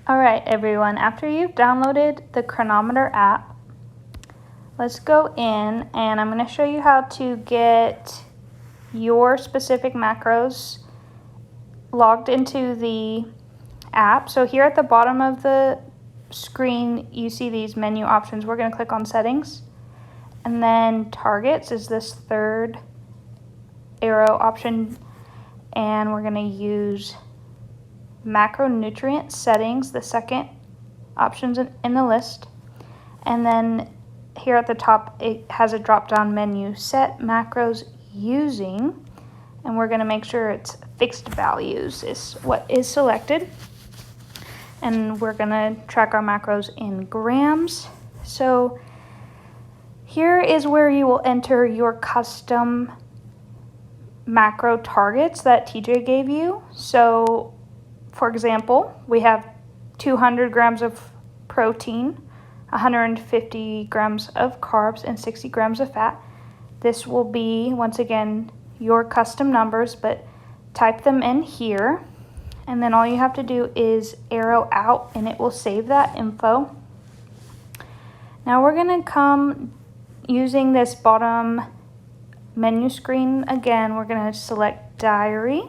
All right, everyone, after you've downloaded the Cronometer app, let's go in and I'm going to show you how to get your specific macros logged into the app. So here at the bottom of the screen, you see these menu options. We're going to click on settings, and then targets is this third arrow option, and we're going to use macronutrient settings, the second options in the list. And then here at the top, it has a drop-down menu, set macros using, and we're going to make sure it's fixed values is what is selected. And we're going to track our macros in grams. So here is where you will enter your custom macro targets that TJ gave you. So for example, we have 200 grams of protein, 150 grams of carbs, and 60 grams of fat. This will be, once again, your custom numbers, but type them in here. And then all you have to do is arrow out and it will save that info. Now we're going to come using this bottom menu screen again. We're going to select diary.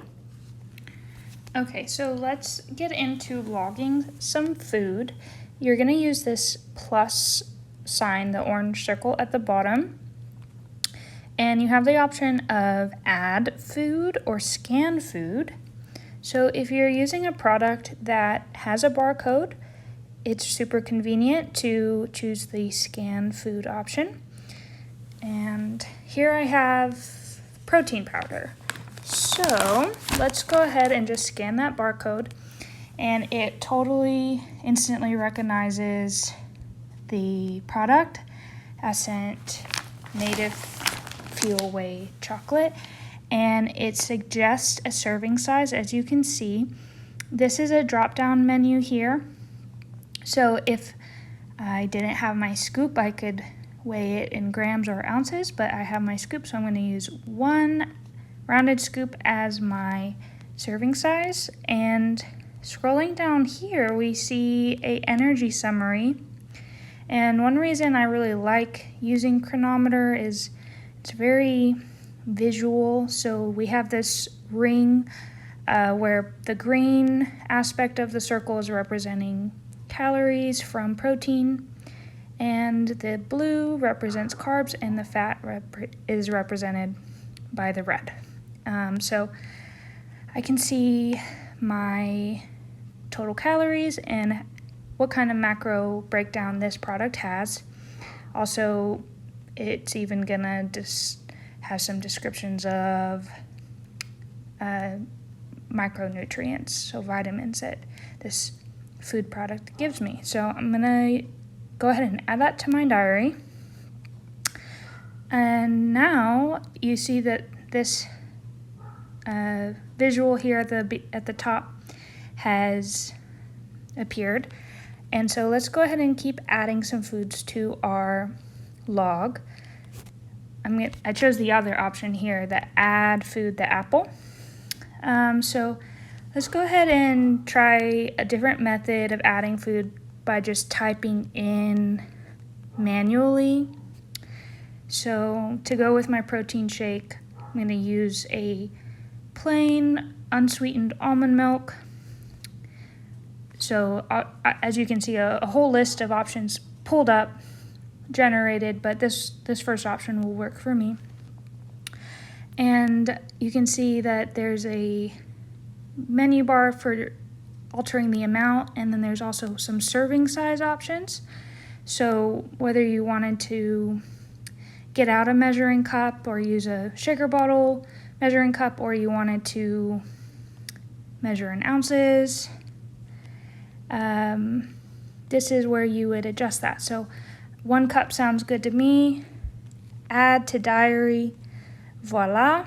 Okay, so let's get into logging some food. You're going to use this plus sign, the orange circle at the bottom. And you have the option of add food or scan food. So if you're using a product that has a barcode, it's super convenient to choose the scan food option. And here I have protein powder. So let's go ahead and just scan that barcode, and it totally instantly recognizes the product, Ascent Native Fuel Whey Chocolate, and it suggests a serving size. As you can see, this is a drop-down menu here. So if I didn't have my scoop, I could weigh it in grams or ounces, but I have my scoop, so I'm going to use 1 rounded scoop as my serving size. And scrolling down here, we see a energy summary. And one reason I really like using Cronometer is it's very visual. So we have this ring where the green aspect of the circle is representing calories from protein, and the blue represents carbs, and the fat is represented by the red. So I can see my total calories and what kind of macro breakdown this product has. Also, it's even gonna have some descriptions of micronutrients, so vitamins that this food product gives me. So I'm gonna go ahead and add that to my diary. And now you see that this visual here at the top has appeared. And so let's go ahead and keep adding some foods to our log. I chose the other option here, the add food, the apple. So let's go ahead and try a different method of adding food by just typing in manually. So to go with my protein shake, I'm going to use a plain unsweetened almond milk. So as you can see, a whole list of options pulled up, generated, but this first option will work for me. And you can see that there's a menu bar for altering the amount, and then there's also some serving size options. So whether you wanted to get out a measuring cup or use a shaker bottle measuring cup, or you wanted to measure in ounces, this is where you would adjust that. So 1 cup sounds good to me. Add to diary. Voila.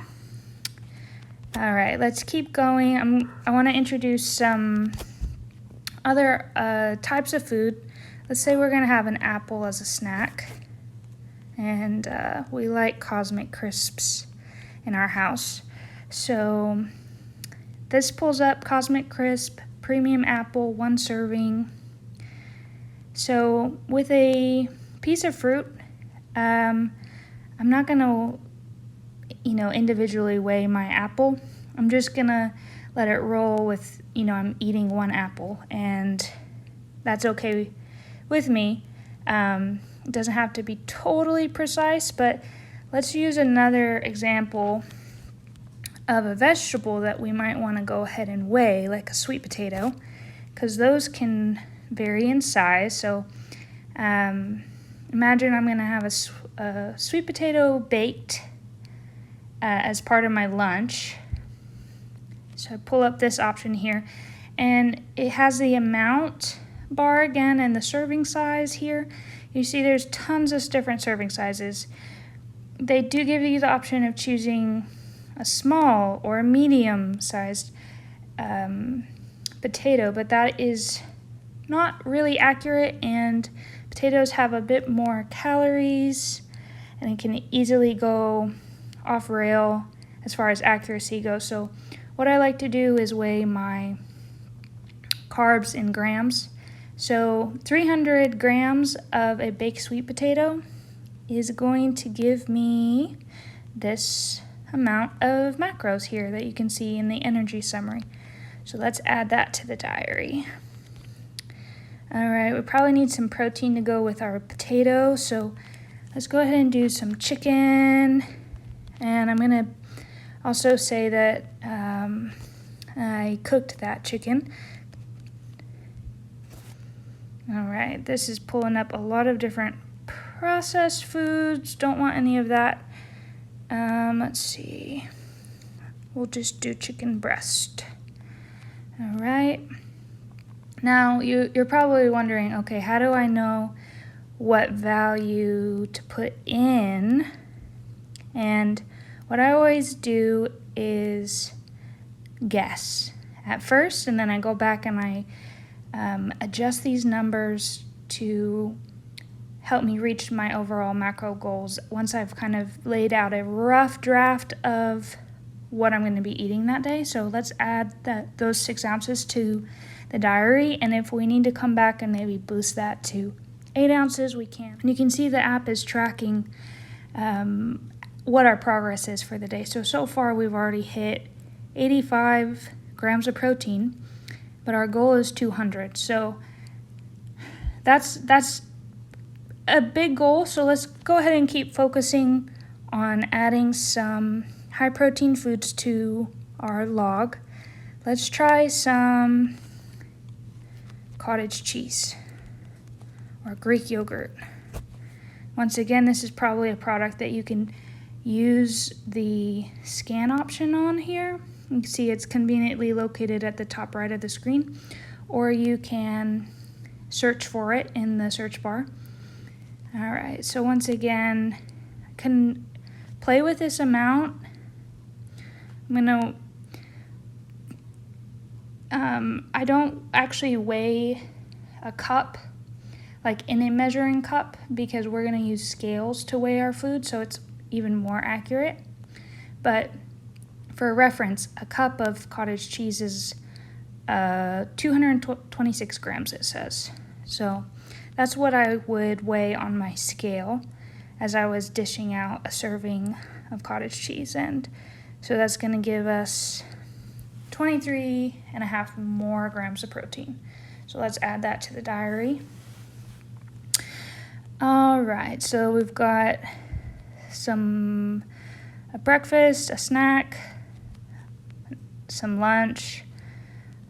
All right, let's keep going. I want to introduce some other types of food. Let's say we're going to have an apple as a snack. And we like Cosmic Crisps in our house. So this pulls up Cosmic Crisp premium apple, 1 serving. So with a piece of fruit, I'm not gonna, individually weigh my apple. I'm just gonna let it roll with, I'm eating 1 apple, and that's okay with me. It doesn't have to be totally precise, but let's use another example of a vegetable that we might want to go ahead and weigh, like a sweet potato, because those can vary in size. So imagine I'm going to have a sweet potato baked as part of my lunch. So I pull up this option here, and it has the amount bar again and the serving size here. You see there's tons of different serving sizes. They do give you the option of choosing a small or a medium-sized potato, but that is not really accurate, and potatoes have a bit more calories, and it can easily go off rail as far as accuracy goes. So what I like to do is weigh my carbs in grams. So 300 grams of a baked sweet potato is going to give me this amount of macros here that you can see in the energy summary. So let's add that to the diary. All right, we probably need some protein to go with our potato, so let's go ahead and do some chicken. And I'm gonna also say that I cooked that chicken. All right, this is pulling up a lot of different processed foods. Don't want any of that. Let's see. We'll just do chicken breast. All right. Now, you're probably wondering, okay, how do I know what value to put in? And what I always do is guess at first, and then I go back and I adjust these numbers to help me reach my overall macro goals once I've kind of laid out a rough draft of what I'm going to be eating that day. So let's add those 6 ounces to the diary, and if we need to come back and maybe boost that to 8 ounces, we can. And you can see the app is tracking what our progress is for the day. So far we've already hit 85 grams of protein, but our goal is 200. So that's a big goal. So let's go ahead and keep focusing on adding some high protein foods to our log. Let's try some cottage cheese or Greek yogurt. Once again, this is probably a product that you can use the scan option on here. You can see it's conveniently located at the top right of the screen, or you can search for it in the search bar. All right, so once again, I can play with this amount. I don't actually weigh a cup, like in a measuring cup, because we're gonna use scales to weigh our food, so it's even more accurate. But for reference, a cup of cottage cheese is 226 grams, it says. So that's what I would weigh on my scale as I was dishing out a serving of cottage cheese. And so that's going to give us 23.5 more grams of protein. So let's add that to the diary. All right, so we've got a breakfast, a snack, some lunch.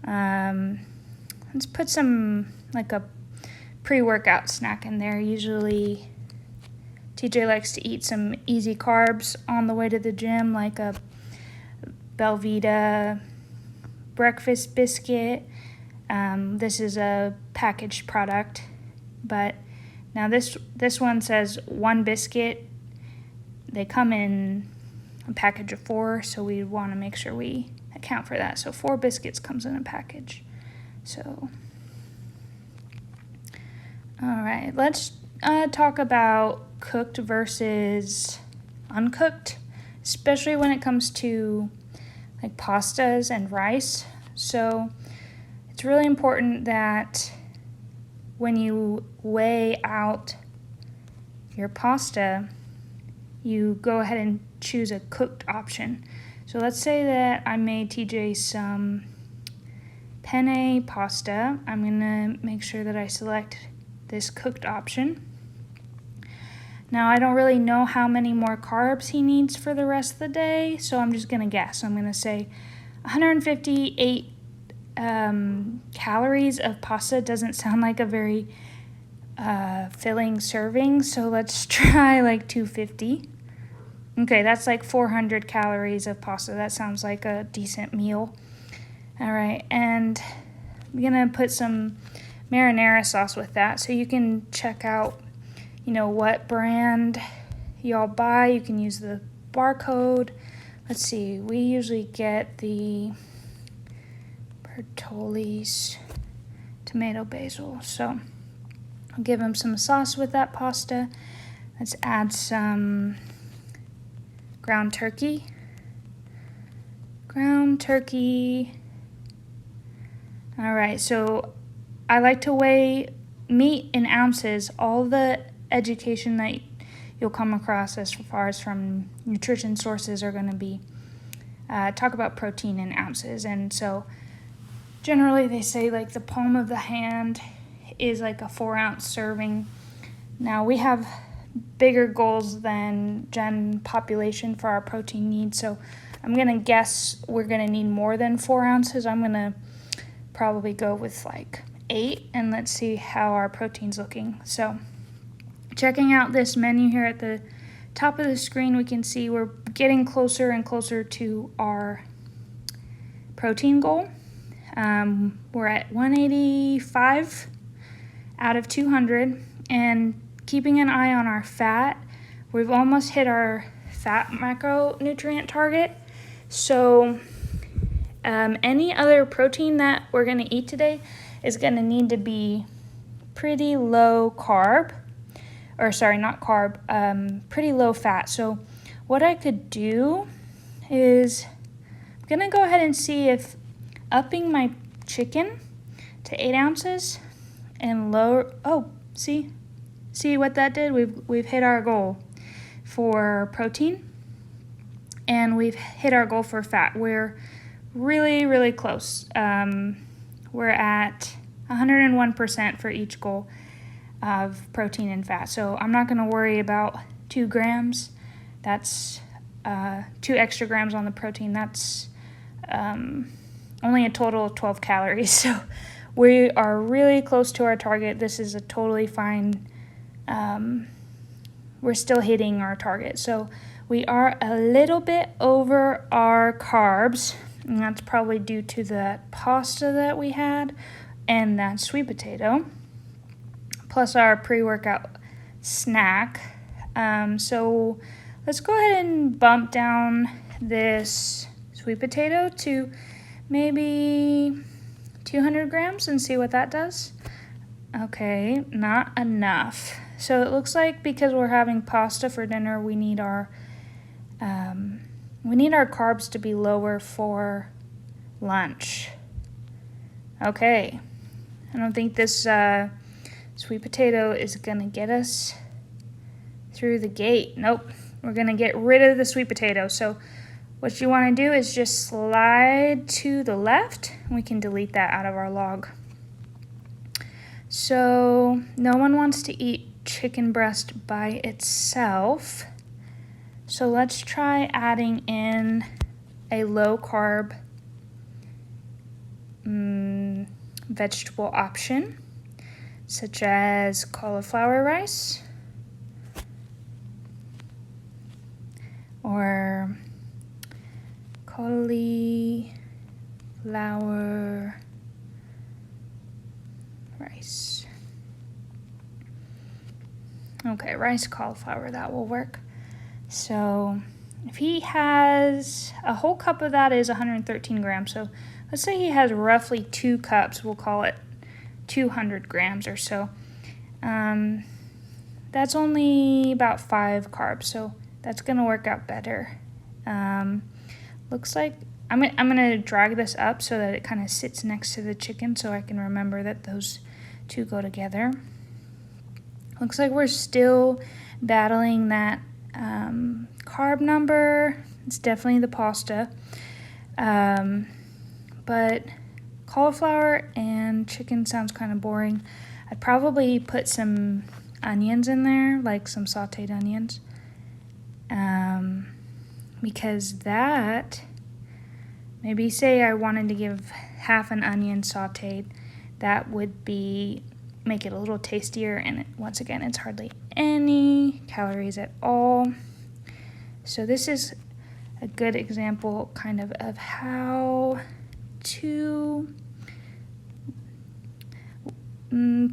Let's put some, like a pre-workout snack in there. Usually TJ likes to eat some easy carbs on the way to the gym, like a Belvita breakfast biscuit. This is a packaged product, but now this one says 1 biscuit. They come in a package of 4, so we want to make sure we account for that. So 4 biscuits comes in a package. So, all right, let's talk about cooked versus uncooked, especially when it comes to like pastas and rice. So it's really important that when you weigh out your pasta, you go ahead and choose a cooked option. So let's say that I made TJ some penne pasta. I'm gonna make sure that I select this cooked option. Now I don't really know how many more carbs he needs for the rest of the day, so I'm just gonna guess. I'm gonna say 158 calories of pasta doesn't sound like a very filling serving, so let's try like 250. Okay, that's like 400 calories of pasta. That sounds like a decent meal. All right, and I'm gonna put some marinara sauce with that, so you can check out, you know, what brand y'all buy. You can use the barcode. Let's see, we usually get the Bertolli's tomato basil, so I'll give him some sauce with that pasta. Let's add some ground turkey. All right, so I like to weigh meat in ounces. All the education that you'll come across as far as from nutrition sources are going to be talk about protein in ounces. And so generally they say like the palm of the hand is like a 4-ounce serving. Now we have bigger goals than gen population for our protein needs, so I'm gonna guess we're gonna need more than 4 ounces. I'm gonna probably go with like 8, and let's see how our protein's looking. So checking out this menu here at the top of the screen, we can see we're getting closer and closer to our protein goal. We're at 185 out of 200, and keeping an eye on our fat, we've almost hit our fat macronutrient target. So any other protein that we're going to eat today is going to need to be pretty low carb, or sorry, not carb, pretty low fat. So what I could do is I'm going to go ahead and see if upping my chicken to 8 ounces and lower, oh, see what that did? We've hit our goal for protein, and we've hit our goal for fat. We're really, really close. We're at 101% for each goal of protein and fat. So I'm not going to worry about 2 grams. That's 2 extra grams on the protein. That's only a total of 12 calories. So we are really close to our target. This is a totally fine. We're still hitting our target. So we are a little bit over our carbs, and that's probably due to the pasta that we had and that sweet potato, plus our pre-workout snack. So let's go ahead and bump down this sweet potato to maybe 200 grams and see what that does. Okay, not enough. So it looks like because we're having pasta for dinner, we need our carbs to be lower for lunch. Okay, I don't think this sweet potato is gonna get us through the gate. Nope, we're gonna get rid of the sweet potato. So what you wanna do is just slide to the left. We can delete that out of our log. So no one wants to eat chicken breast by itself. So let's try adding in a low carb vegetable option, such as cauliflower rice or cauliflower rice. Okay, rice cauliflower, that will work. So if he has a whole cup of that is 113 grams. So let's say he has roughly 2 cups, we'll call it 200 grams or so. That's only about 5 carbs, so that's gonna work out better. Looks like I'm gonna drag this up so that it kind of sits next to the chicken so I can remember that those two go together. Looks like we're still battling that carb number. It's definitely the pasta. But cauliflower and chicken sounds kind of boring. I'd probably put some onions in there, like some sauteed onions. Because that, maybe say I wanted to give half an onion sauteed, that would make it a little tastier, and once again, it's hardly any calories at all. So this is a good example kind of how to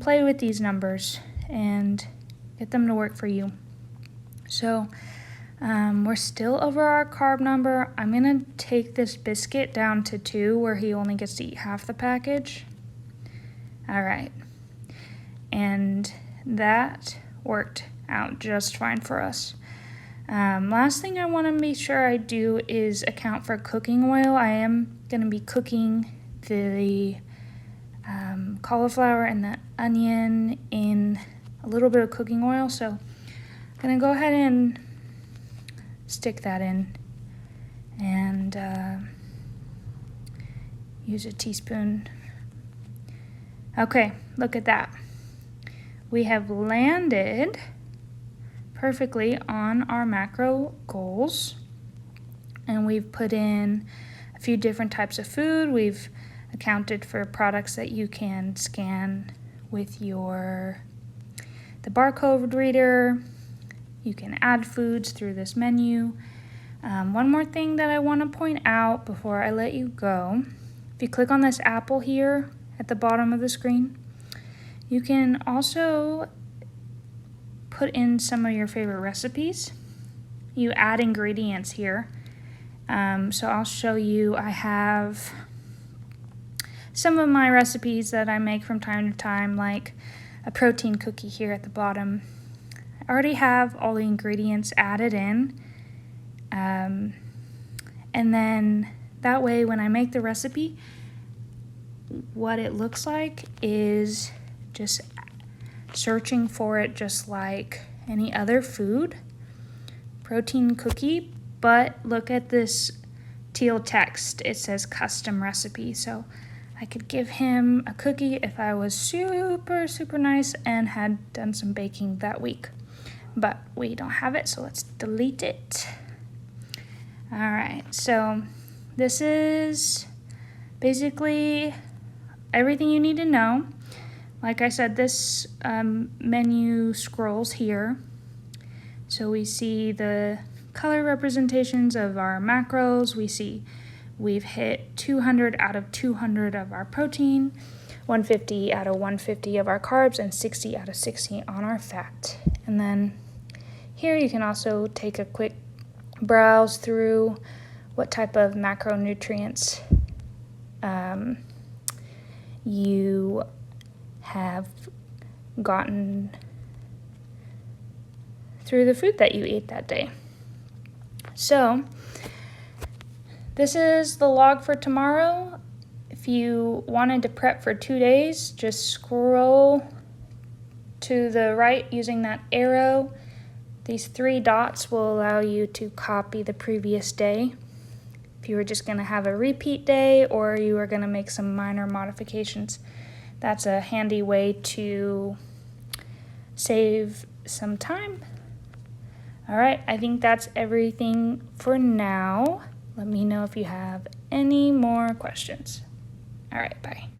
play with these numbers and get them to work for you. So we're still over our carb number. I'm gonna take this biscuit down to 2 where he only gets to eat half the package. All right, and that worked out just fine for us. Last thing I want to make sure I do is account for cooking oil. I am going to be cooking the cauliflower and the onion in a little bit of cooking oil, so I'm going to go ahead and stick that in and use a teaspoon. Okay, look at that. We have landed perfectly on our macro goals, and we've put in a few different types of food. We've accounted for products that you can scan with the barcode reader. You can add foods through this menu. One more thing that I want to point out before I let you go, if you click on this apple here at the bottom of the screen, you can also put in some of your favorite recipes. You add ingredients here. So I'll show you, I have some of my recipes that I make from time to time, like a protein cookie here at the bottom. I already have all the ingredients added in. And then that way when I make the recipe, what it looks like is just searching for it just like any other food. Protein cookie, but look at this teal text. It says custom recipe. So I could give him a cookie if I was super, super nice and had done some baking that week. But we don't have it, so let's delete it. All right, so this is basically everything you need to know. Like I said, this menu scrolls here. So we see the color representations of our macros. We see we've hit 200 out of 200 of our protein, 150 out of 150 of our carbs, and 60 out of 60 on our fat. And then here you can also take a quick browse through what type of macronutrients you have gotten through the food that you ate that day. So this is the log for tomorrow. If you wanted to prep for 2 days, just scroll to the right using that arrow. These 3 dots will allow you to copy the previous day. If you were just going to have a repeat day or you were going to make some minor modifications, that's a handy way to save some time. All right, I think that's everything for now. Let me know if you have any more questions. All right, bye.